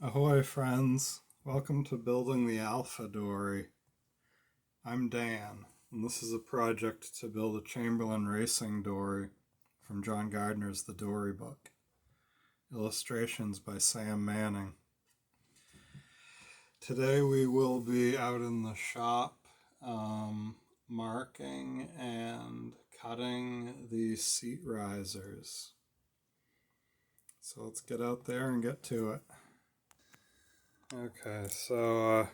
Ahoy, friends. Welcome to Building the Alpha Dory. I'm Dan, and this is a project to build a Chamberlain racing dory from John Gardner's The Dory Book. Illustrations by Sam Manning. Today we will be out in the shop marking and cutting the seat risers. So let's get out there and get to it. Okay, so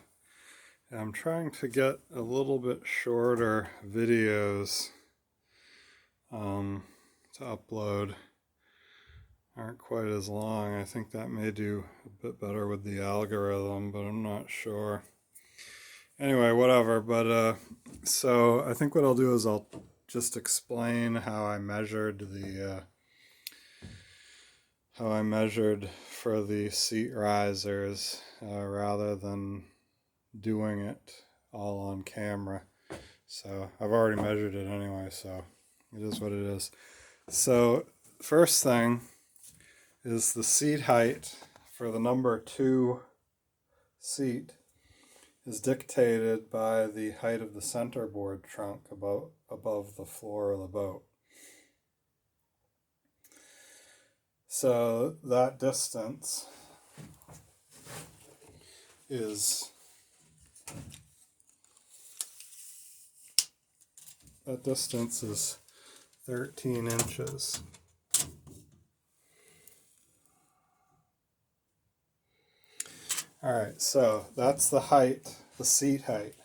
I'm trying to get a little bit shorter videos to upload. Aren't quite as long. I think that may do a bit better with the algorithm, but I'm not sure. Anyway, whatever. But so I think what I'll do is I'll just explain how I measured for the seat risers rather than doing it all on camera. So I've already measured it anyway, so it is what it is. So first thing is the seat height for the number 2 seat is dictated by the height of the centerboard trunk above the floor of the boat. So that distance is 13 inches. Alright, so that's the height, the seat height.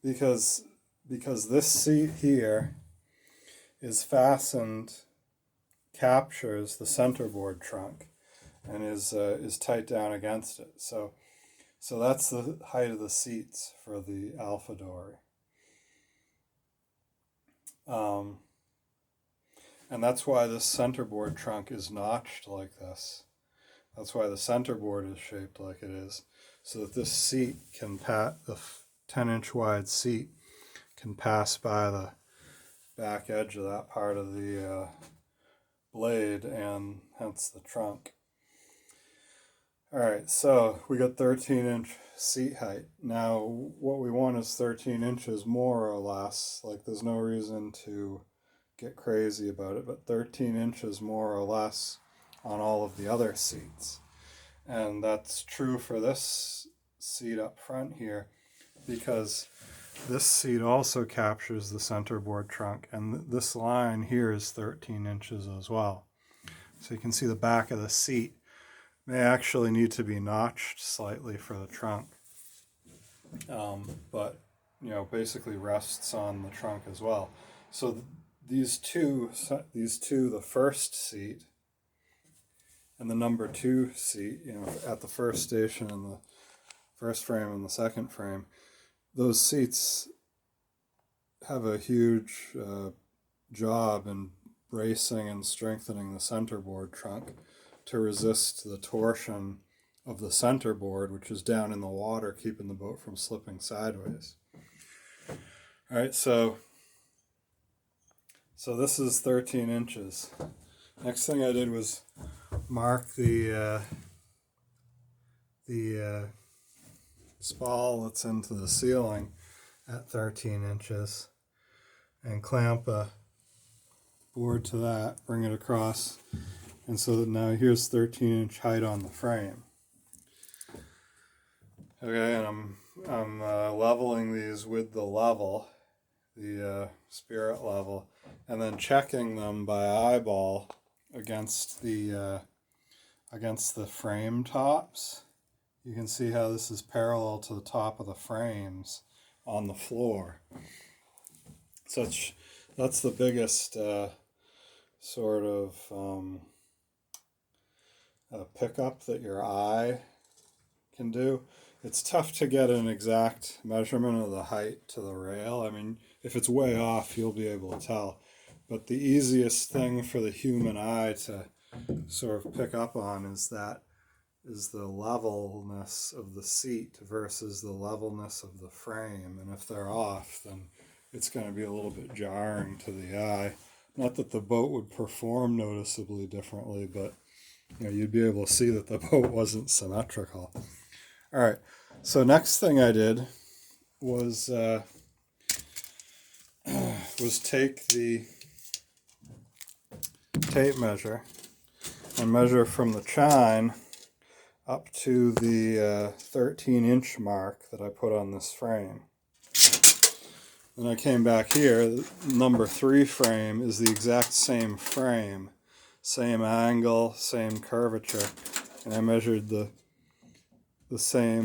Because this seat here captures the centerboard trunk and is tight down against it. So that's the height of the seats for the Alpha Dory. And that's why this centerboard trunk is notched like this. That's why the centerboard is shaped like it is, so that this seat can the 10-inch wide seat can pass by the back edge of that part of the blade and hence the trunk. Alright, so we got 13-inch seat height. Now what we want is 13 inches more or less. Like, there's no reason to get crazy about it, but 13 inches more or less on all of the other seats. And that's true for this seat up front here, because this seat also captures the centerboard trunk, and this line here is 13 inches as well. So you can see the back of the seat may actually need to be notched slightly for the trunk, but basically rests on the trunk as well. So these two, the first seat and the number 2 seat, at the first station and the first frame and the second frame, those seats have a huge job in bracing and strengthening the centerboard trunk to resist the torsion of the centerboard, which is down in the water, keeping the boat from slipping sideways. All right, so this is 13 inches. Next thing I did was mark the spall that's into the ceiling at 13 inches and clamp a board to that, bring it across, and so that now here's 13-inch height on the frame. Okay, and I'm leveling these with the level, the spirit level, and then checking them by eyeball against the frame tops. You can see how this is parallel to the top of the frames on the floor. So that's the biggest sort of pickup that your eye can do. It's tough to get an exact measurement of the height to the rail. I mean, if it's way off, you'll be able to tell. But the easiest thing for the human eye to sort of pick up on is the levelness of the seat versus the levelness of the frame. And if they're off, then it's going to be a little bit jarring to the eye. Not that the boat would perform noticeably differently, but you'd be able to see that the boat wasn't symmetrical. All right, so next thing I did was take the tape measure and measure from the chine up to the 13-inch mark that I put on this frame. Then I came back here. The number 3 frame is the exact same frame, same angle, same curvature, and I measured the same.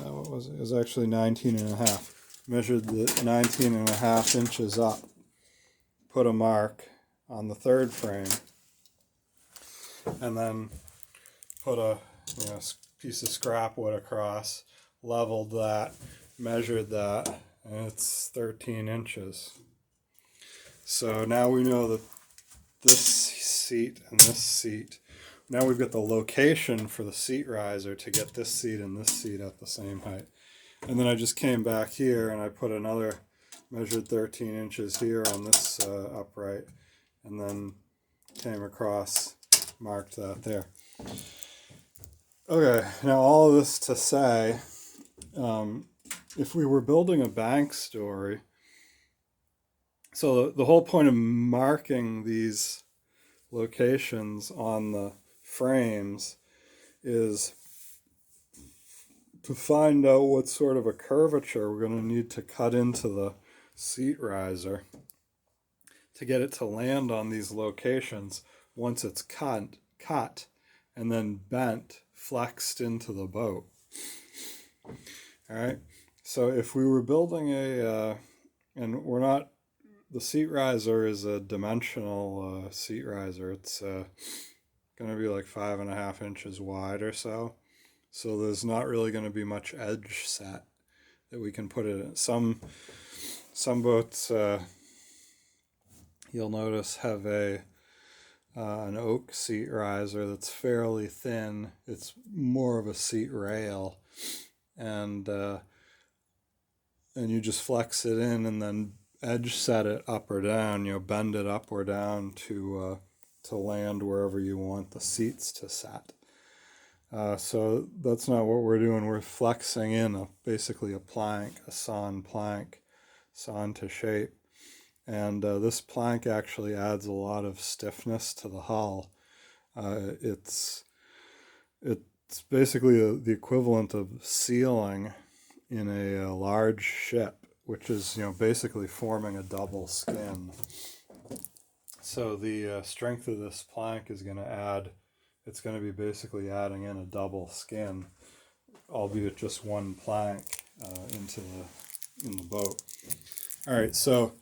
What was it? It was actually 19 and a half. Measured the 19 and a half inches up. Put a mark on the 3rd frame, and then put a piece of scrap wood across, leveled that, measured that, and it's 13 inches. So now we know that this seat and this seat, now we've got the location for the seat riser to get this seat and this seat at the same height. And then I just came back here and I put another measured 13 inches here on this upright, and then came across, marked that there. Okay, now all of this to say, if we were building a bank story, so the whole point of marking these locations on the frames is to find out what sort of a curvature we're going to need to cut into the seat riser to get it to land on these locations once it's cut and then bent, flexed into the boat. All right, so if we were building and we're not, the seat riser is a dimensional seat riser. It's going to be like 5.5 inches wide or so. So there's not really going to be much edge set that we can put it in. Some boats, you'll notice, have an oak seat riser that's fairly thin. It's more of a seat rail, and you just flex it in and then edge set it up or down. Bend it up or down to land wherever you want the seats to set. So that's not what we're doing. We're flexing in basically a plank, a sawn plank, sawn to shape. And this plank actually adds a lot of stiffness to the hull. It's basically the equivalent of sealing in a large ship, which is basically forming a double skin. So the strength of this plank is going to add. It's going to be basically adding in a double skin, albeit just one plank in the boat. All right, so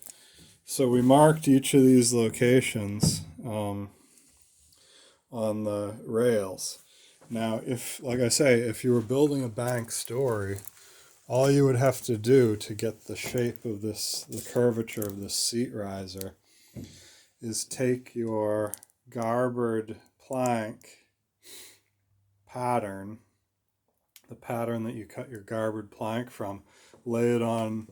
we marked each of these locations on the rails. Now, like I say, if you were building a bank story, all you would have to do to get the shape of the curvature of this seat riser, is take your garboard plank pattern, the pattern that you cut your garboard plank from, lay it on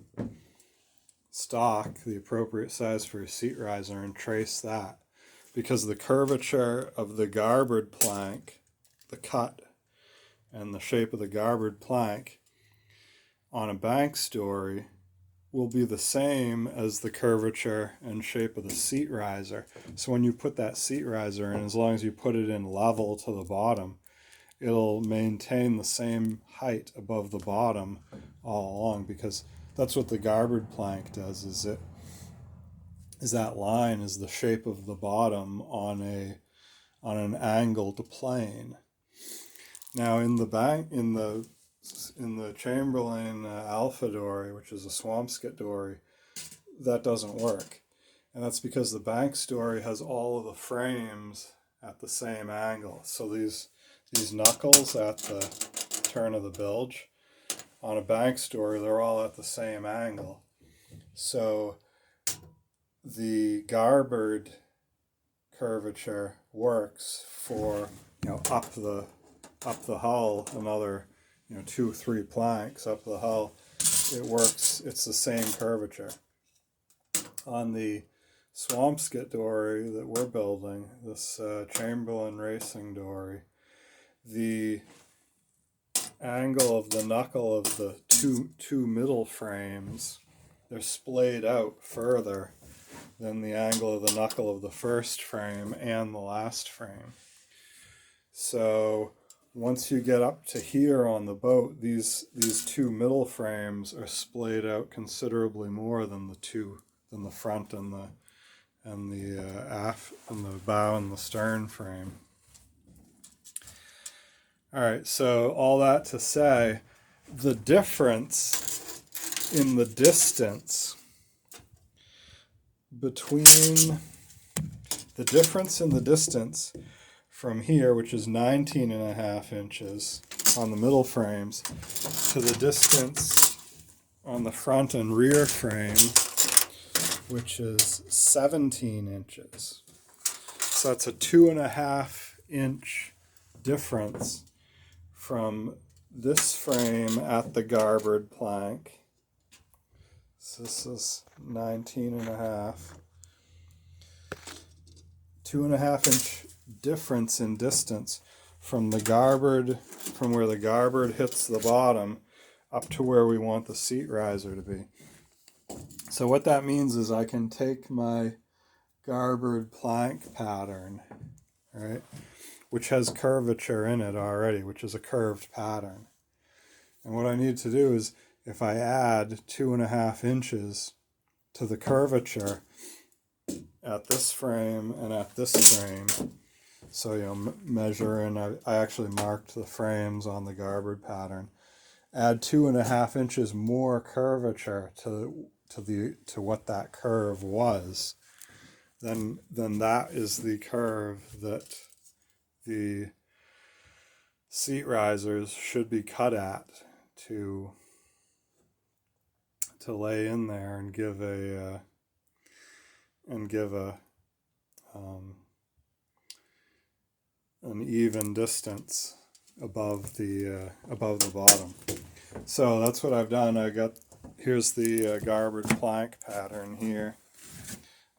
stock, the appropriate size for your seat riser, and trace that. Because the curvature of the garboard plank, the cut, and the shape of the garboard plank on a bank story will be the same as the curvature and shape of the seat riser. So when you put that seat riser in, as long as you put it in level to the bottom, it'll maintain the same height above the bottom all along, because that's what the garboard plank does. Is that line is the shape of the bottom on an angled plane. Now in the Chamberlain Alpha dory, which is a Swampscott dory, that doesn't work. And that's because the bank story has all of the frames at the same angle. So these knuckles at the turn of the bilge, on a bank story, they're all at the same angle. So the garboard curvature works for up the hull, another 2 or 3 planks up the hull. It works. It's the same curvature. On the Swampscott dory that we're building, this Chamberlain racing dory, the angle of the knuckle of the two middle frames, they're splayed out further than the angle of the knuckle of the first frame and the last frame. So once you get up to here on the boat, these two middle frames are splayed out considerably more than the front and the aft and the bow and the stern frame. All right, so all that to say, the difference in the distance from here, which is 19.5 inches on the middle frames, to the distance on the front and rear frame, which is 17 inches. So that's a 2.5 inch difference from this frame at the garboard plank. So this is 19.5. 2.5 inch difference in distance from the garboard, from where the garboard hits the bottom up to where we want the seat riser to be. So what that means is I can take my garboard plank pattern, right, which has curvature in it already, which is a curved pattern. And what I need to do is, if I add 2.5 inches to the curvature at this frame and at this frame, so measure, and I actually marked the frames on the garboard pattern, add 2.5 inches more curvature to what that curve was, then that is the curve that the seat risers should be cut at to lay in there and give an even distance above the bottom. So that's what I've done. Here's the garboard plank pattern here.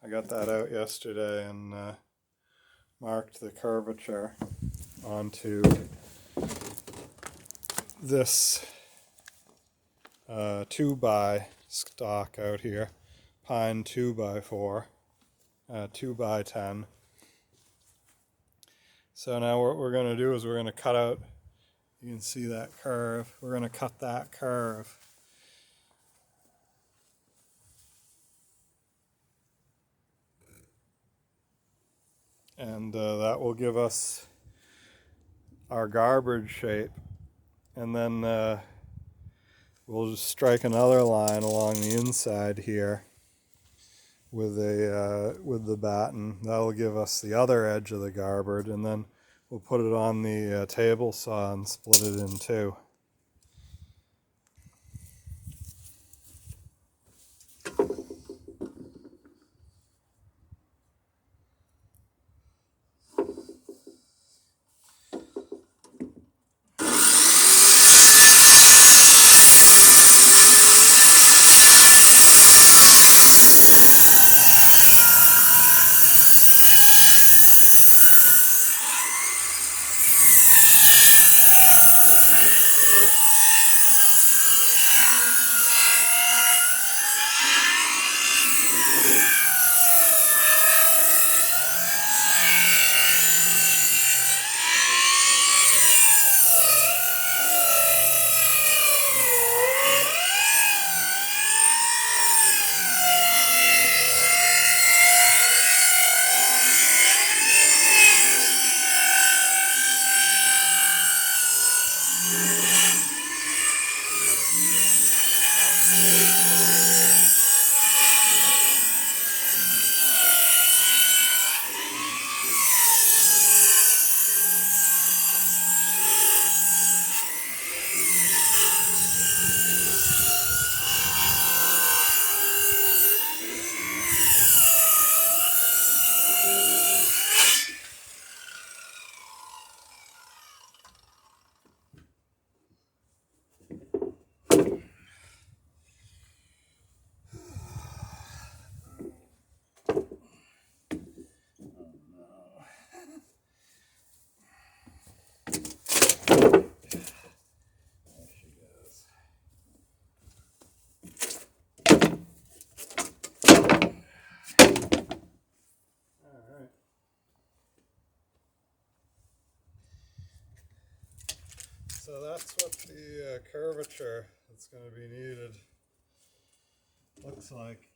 I got that out yesterday and marked the curvature onto this 2x stock out here, pine 2x4, 2x10. So now what we're going to do is we're going to cut out, you can see that curve, we're going to cut that curve. And that will give us our garboard shape. And then we'll just strike another line along the inside here with the batten. That'll give us the other edge of the garboard, and then we'll put it on the table saw and split it in two. So that's what the curvature that's going to be needed looks like.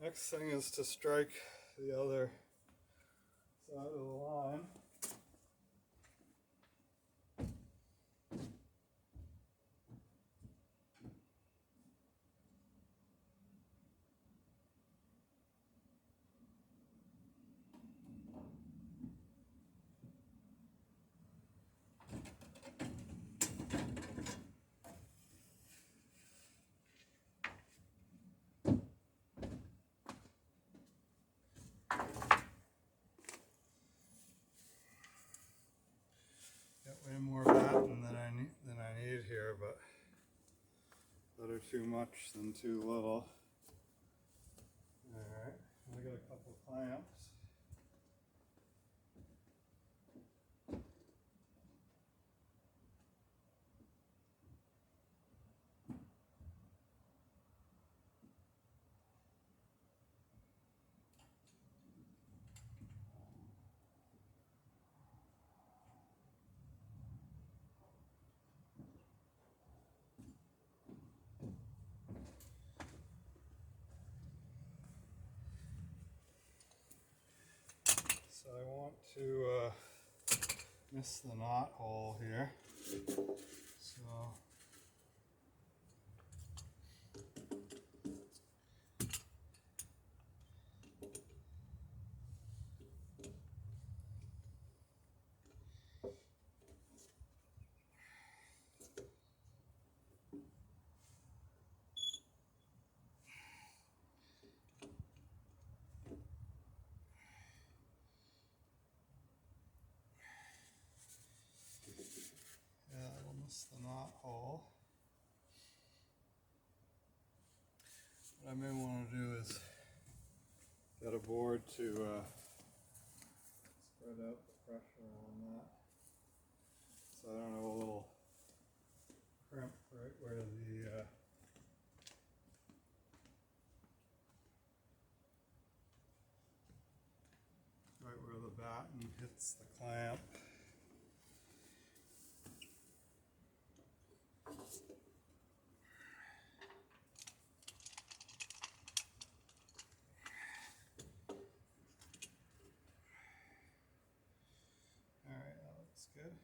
Next thing is to strike the other side of the line. Way more batten than I need here, but better too much than too little. Alright, I got a couple clamps. So I want to miss the knot hole here. So yeah, it'll miss the knot hole. What I may want to do is get a board to spread out the pressure on that. So I don't have a little crimp right where the batten hits the clamp. Alright, that looks good.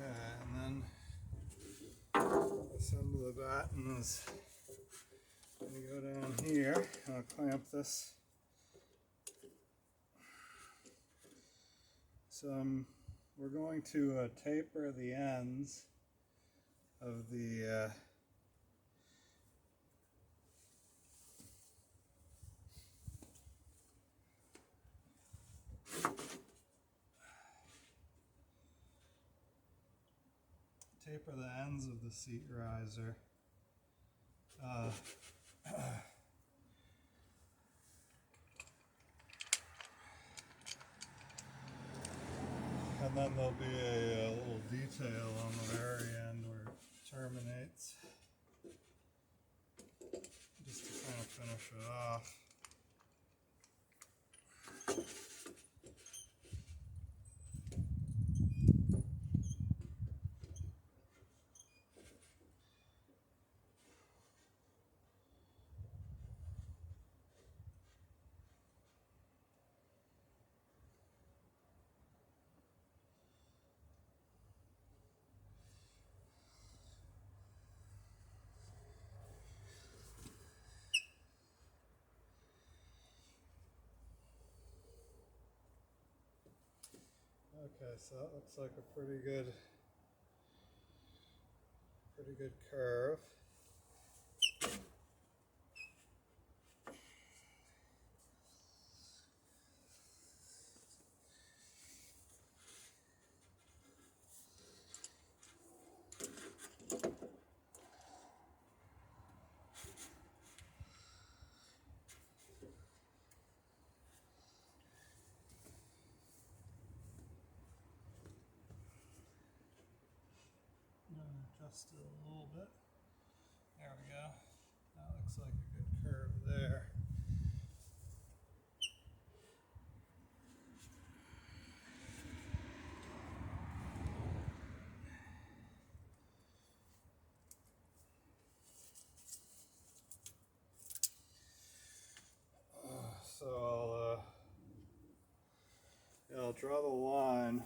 Okay, and then this end of the batten is going to go down here. I'll clamp this. So we're going to taper the ends of the seat riser. And then there'll be a little detail on the very end where it terminates, just to kind of finish it off. Okay, so that looks like a pretty good curve. Adjust it a little bit. There we go. That looks like a good curve there. So I'll draw the line.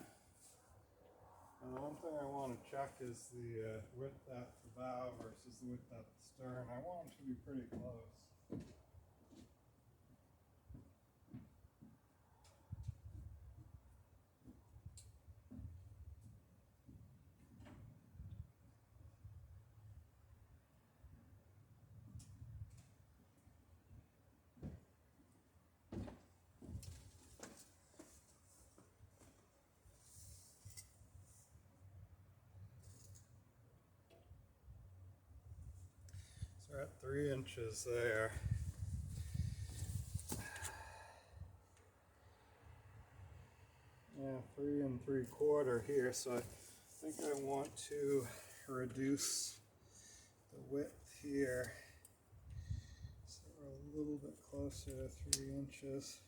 And the one thing I want to check is the width at the bow versus the width at the stern. I want them to be pretty close. So we're at 3 inches there. Yeah, 3 3/4 here. So I think I want to reduce the width here. So we're a little bit closer to 3 inches.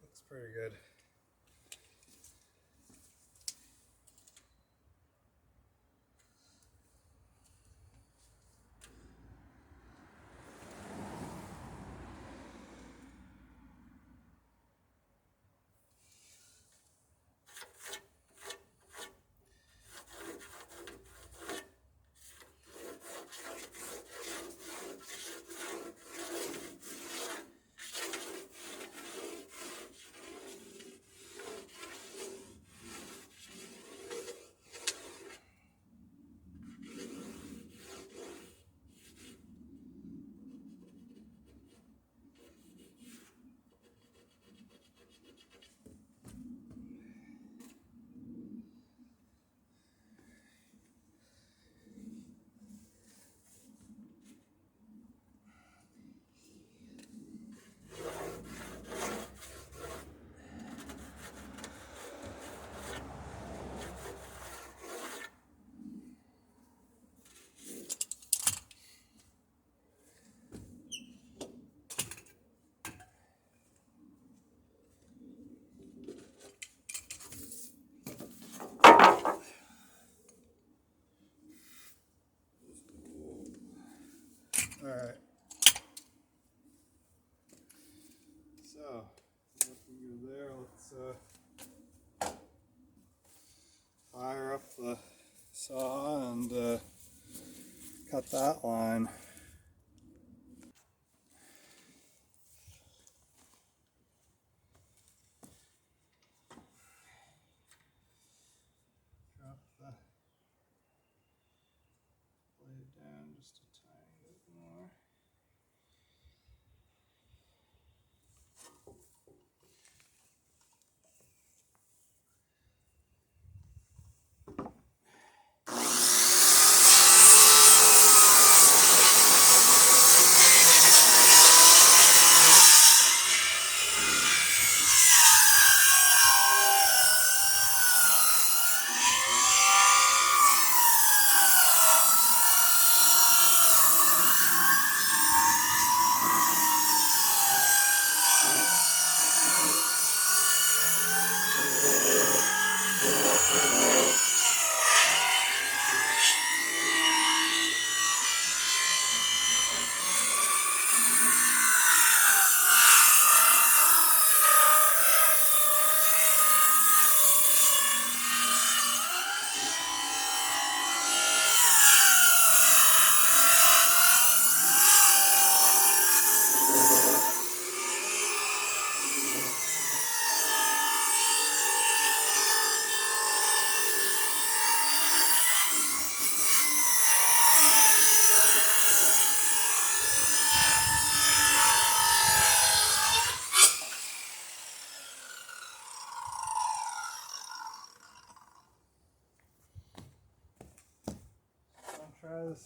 Looks pretty good. All right. So, looking good there. Let's fire up the saw and cut that line. Drop the blade down just a tiny bit more.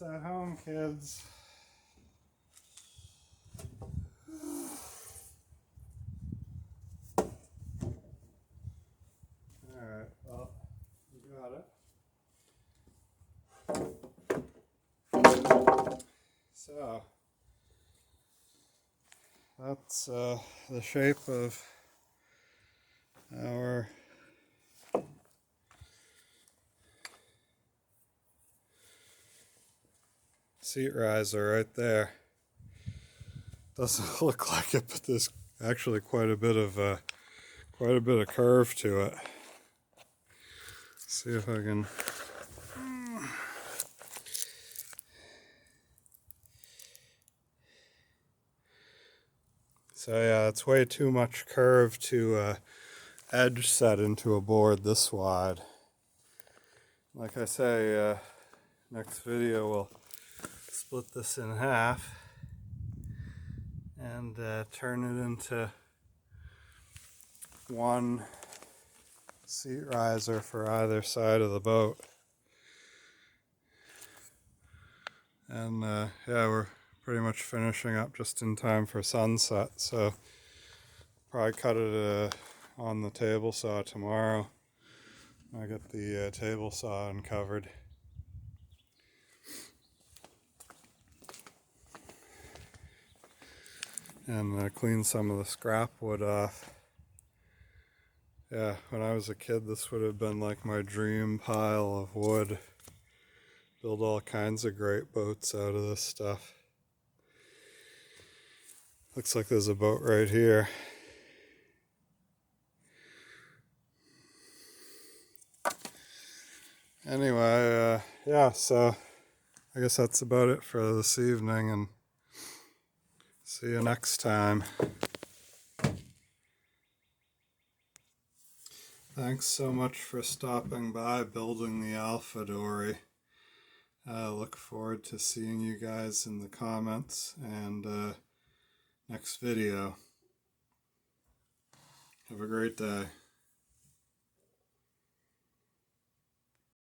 at home, kids. Alright, well, you got it. So, that's the shape of our seat riser right there. Doesn't look like it, but there's actually quite a bit of curve to it. See if I can. So yeah, it's way too much curve to edge set into a board this wide. Like I say, next video we'll split this in half and turn it into one seat riser for either side of the boat. And yeah, we're pretty much finishing up just in time for sunset, so probably cut it on the table saw tomorrow. I get the table saw uncovered. And clean some of the scrap wood off. Yeah, when I was a kid, this would have been like my dream pile of wood. Build all kinds of great boats out of this stuff. Looks like there's a boat right here. Anyway, yeah, so I guess that's about it for this evening, and see you next time. Thanks so much for stopping by building the Alpha Dory. Look forward to seeing you guys in the comments and next video. Have a great day.